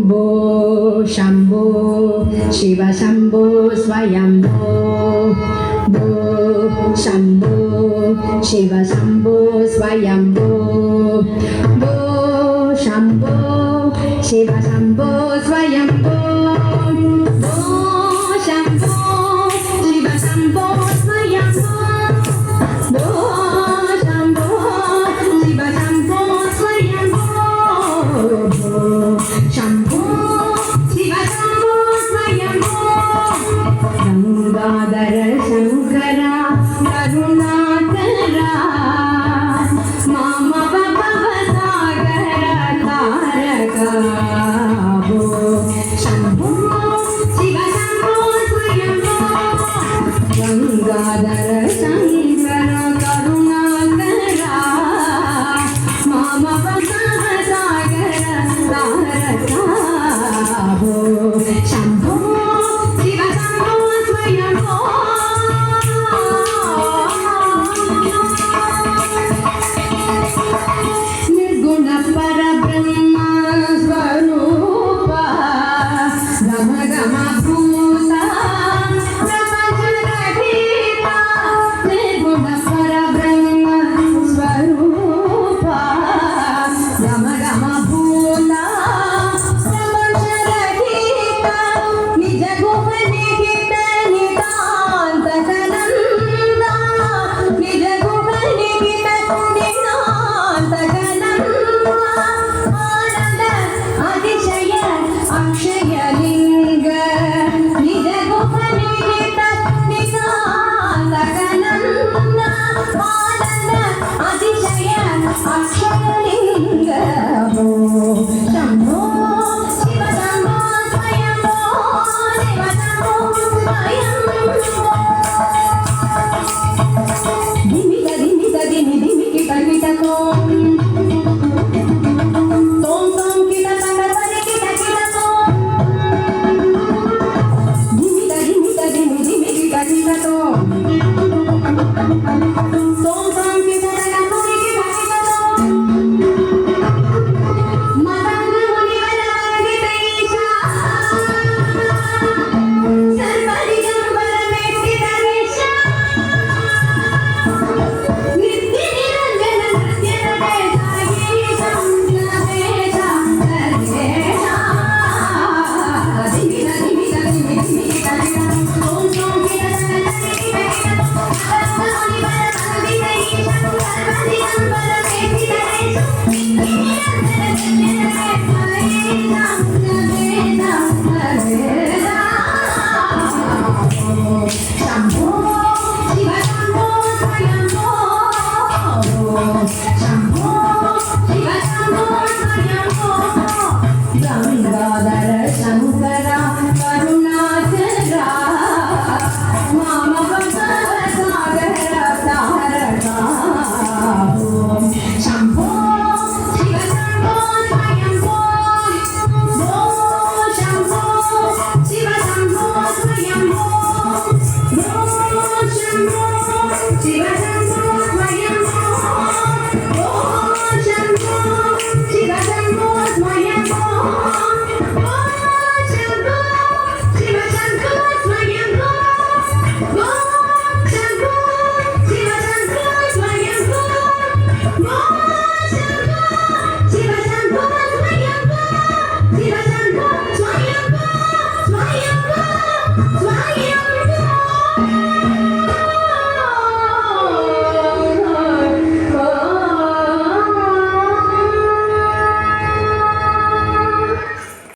भो शम्भो शिव शम्भो स्वयम्भो भो शम्भो शिव शम्भो स्वयम्भो भो शम्भो शिव शम्भो स्वयम्भो भो शम्भो शिव शम्भो स्वयम्भो भो शम्भो शिव शम्भो स्वयम्भो भो शम्भो शिव शम्भो स्वयम्भो गंगाधर शंकर करुणाकरा मामा भवसागर तारका भो शम्भो शिव शम्भो स्वयम्भो गंगाधर शंकर करुणाकरा मामा भवसागर तारका भो शम्भो शिव शम्भो स्वयम्भो निर्गुण परब्रह्म स्वरूप गम गम भूत प्रपंच रहित निर्गुण परब्रह्म स्वरूप गम गम भूत प्रपंच रहित निज गुण निहित नितांत गनंदा निज गुण निहित नितांत गनंदा आनंद अतिशय अक्षय लिंग निज गुण निहित नितांत गनंदा आनंद अतिशय अक्षय लिंग भो शम्भो शिव शम्भो स्वयम्भो शिव शम्भो स्वयम्भो धिमिक धिमिक धिमि धिमिक तमिटको